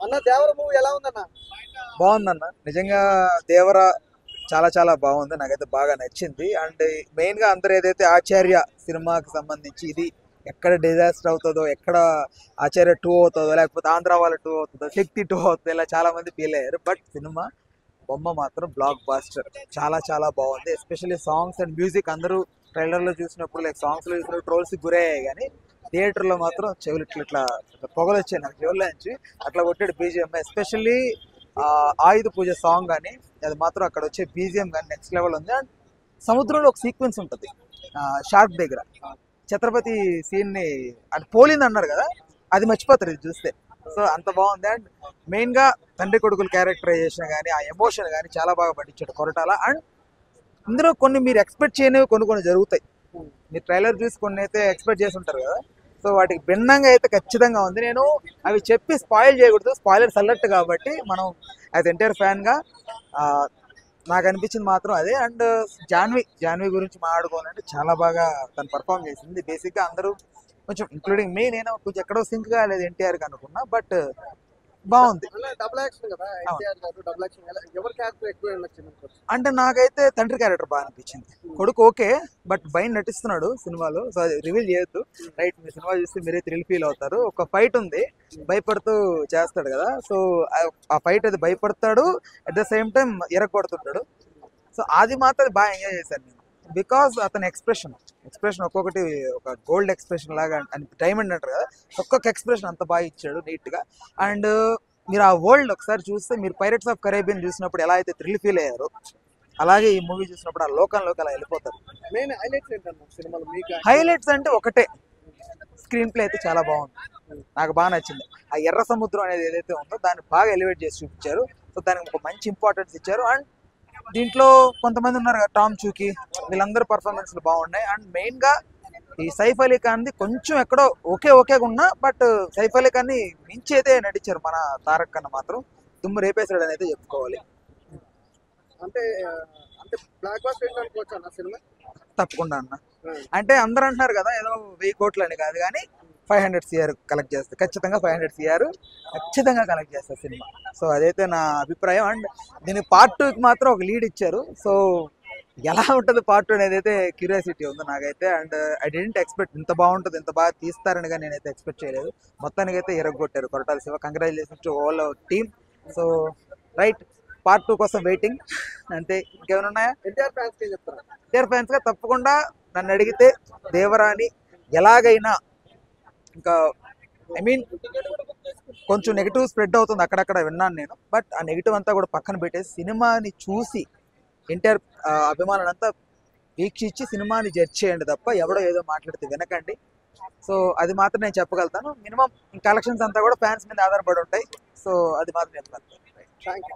అన్న దేవర మూవీ ఎలా ఉందన్న? బాగుందన్న నిజంగా. దేవర చాలా చాలా బాగుంది, నాకైతే బాగా నచ్చింది. అండ్ మెయిన్ గా అందరూ ఏదైతే ఆచార్య సినిమాకి సంబంధించి ఇది ఎక్కడ డిజాస్టర్ అవుతుందో, ఎక్కడ ఆచార్య 2 అవుతుందో, లేకపోతే ఆంధ్ర వాళ్ళ 2 అవుతుందో, శక్తి 2 అవుతుందో, ఇలా చాలా మంది ఫీల్ అయ్యారు. బట్ సినిమా బొమ్మ మాత్రం బ్లాక్ బాస్టర్, చాలా చాలా బాగుంది. ఎస్పెషల్లీ సాంగ్స్ అండ్ మ్యూజిక్ అందరూ ట్రైలర్ లో చూసినప్పుడు, లైక్ సాంగ్స్ లో చూసినప్పుడు ట్రోల్స్ గురయ్యాయి, కానీ థియేటర్ లో మాత్రం చెవులు ఇట్లా ఇట్లా పొగలు వచ్చాయి నాకు చెవుల్లో నుంచి. అట్లా కొట్టాడు బీజిఎం. ఎస్పెషల్లీ ఆయుధ పూజ సాంగ్ కానీ, అది మాత్రం అక్కడ వచ్చే బీజిఎం కానీ నెక్స్ట్ లెవెల్ ఉంది. అండ్ సముద్రంలో ఒక సీక్వెన్స్ ఉంటుంది షార్క్ దగ్గర, ఛత్రపతి సీన్ ని అది పోలింది అన్నారు కదా, అది మర్చిపోతారు ఇది చూస్తే. సో అంత బాగుంది. అండ్ మెయిన్ గా తండ్రి కొడుకుల క్యారెక్టరైజేషన్ కానీ, ఆ ఎమోషన్ కానీ చాలా బాగా పట్టించాడు కొరటాల. అండ్ ఇందులో కొన్ని మీరు ఎక్స్పెక్ట్ చేయనివి కొన్ని కొన్ని జరుగుతాయి. మీరు ట్రైలర్ చూసి కొన్ని అయితే ఎక్స్పెక్ట్ చేసి ఉంటారు కదా, సో వాటికి భిన్నంగా అయితే ఖచ్చితంగా ఉంది. నేను అవి చెప్పి స్పాయిల్ చేయకూడదు, స్పాయిలర్స్ అలర్ట్ కాబట్టి మనం యాజ్ ఎంటైర్ ఫ్యాన్ గా ఆ, నాకు అనిపించింది మాత్రం అదే. అండ్ జాన్వి గురించి మాట్లాడుకోవాలంటే చాలా బాగా తను పర్ఫామ్ చేసింది. బేసిక్ గా అందరూ కొంచెం ఇంక్లూడింగ్ మీ, నేను కొంచెం ఎక్కడో సింక్ కాలేదు ఎన్టీఆర్ కి అనుకున్నా, బట్ బాగుంది. అన్న డబుల్ యాక్షన్ కదా, ఎన్టీఆర్ గారు డబుల్ యాక్షన్. ఎవరి క్యారెక్టర్ ఎక్కువ నచ్చింది? అంటే నాకైతే తండ్రి క్యారెక్టర్ బాగా అనిపించింది. కొడుకు ఓకే, బట్ బయట నటిస్తున్నాడు సినిమాలో, సో అది రివీల్ చేయొద్దు. రైట్, మీ సినిమా చూస్తే మీరే థ్రిల్ ఫీల్ అవుతారు. ఒక ఫైట్ ఉంది, భయపడుతూ చేస్తాడు కదా, సో ఆ ఫైట్ అది భయపడతాడు, అట్ ద సేమ్ టైం ఎరగొడుతుంటాడు. సో అది మాత్రం బాగా ఎంజాయ్ చేశాను నేను, బికాస్ అతని ఎక్స్ప్రెషన్ ఒక్కొక్కటి ఒక గోల్డ్ ఎక్స్ప్రెషన్ లాగా, డైమండ్ అంటారు కదా, ఒక్కొక్క ఎక్స్ప్రెషన్ అంత బాగా ఇచ్చాడు నీట్ గా. అండ్ మీరు ఆ వరల్డ్ ఒకసారి చూస్తే, మీరు పైరట్స్ ఆఫ్ కరేబియన్ చూసినప్పుడు ఎలా అయితే థ్రిల్ ఫీల్ అయ్యారో, అలాగే ఈ మూవీ చూసినప్పుడు ఆ లోకంలోకి అలా వెళ్ళిపోతారు. మెయిన్ హైలైట్స్ ఏంటన్న సినిమాలో మీకు? హైలైట్స్ అంటే ఒకటే, స్క్రీన్ ప్లే అయితే చాలా బాగుంది, నాకు బాగా నచ్చింది. ఆ ఎర్ర సముద్రం అనేది ఏదైతే ఉందో దాన్ని బాగా ఎలివేట్ చేసి చూపించారు. సో దానికి ఒక మంచి ఇంపార్టెన్స్ ఇచ్చారు. అండ్ దీంట్లో కొంతమంది ఉన్నారు కదా, టామ్ చూకి, వీళ్ళందరూ పర్ఫార్మెన్స్లు బాగున్నాయి. అండ్ మెయిన్ గా ఈ సైఫ్ అలీ ఖాన్ది కొంచెం ఎక్కడో ఓకే ఉన్నా, బట్ సైఫ్ అలీ ఖాన్ ని మించి అయితే నటించారు మన తారక్ కన్నా మాత్రం దుమ్ము రేపేశాడు అని అయితే చెప్పుకోవాలి. అంటే అంటే బ్లాక్ బాస్టర్ ఏంటి అనుకోవచ్చు అన్న సినిమా? తప్పకుండా అన్న. అంటే అందరూ అంటున్నారు కదా ఏదో 1000 కోట్లు అని కాదు, కానీ 500 CR కలెక్ట్ చేస్తారు ఖచ్చితంగా. 500 CR ఖచ్చితంగా కలెక్ట్ చేస్తారు సినిమా. సో అదైతే నా అభిప్రాయం. అండ్ దీని పార్ట్ 2కి మాత్రం ఒక లీడ్ ఇచ్చారు. సో ఎలా ఉంటుంది పార్ట్ 2 అనేది అయితే క్యూరియాసిటీ ఉంది నాకైతే. అండ్ ఐ డెంట్ ఎక్స్పెక్ట్ ఇంత బాగుంటుంది, ఇంత బాగా తీస్తారని కానీ నేనైతే ఎక్స్పెక్ట్ చేయలేదు. మొత్తానికి అయితే ఎరగొట్టారు Koratala Siva. Congratulations to all our team. So right, part 2 కోసం వెయిటింగ్ అంతే. ఇంకేమైనా ఉన్నాయా? ఎన్టీఆర్ ఫ్యాన్స్ కి ఏం చెప్తారా? ఎన్టీఆర్ ఫ్యాన్స్ గా తప్పకుండా నన్ను అడిగితే దేవరాని ఎలాగైనా, ఇంకా ఐ మీన్ కొంచెం నెగిటివ్ స్ప్రెడ్ అవుతుంది అక్కడక్కడ విన్నాను నేను, బట్ ఆ నెగిటివ్ అంతా కూడా పక్కన పెట్టేసి సినిమాని చూసి ఎన్టీఆర్ అభిమానులంతా వీక్షించి సినిమాని జడ్జ్ చేయండి తప్ప ఎవడో ఏదో మాట్లాడితే వినకండి. సో అది మాత్రం నేను చెప్పగలుగుతాను. మినిమం కలెక్షన్స్ అంతా కూడా ఫ్యాన్స్ మీద ఆధారపడి ఉంటాయి. సో అది మాత్రం చెప్పగలుగుతాను. Thank you.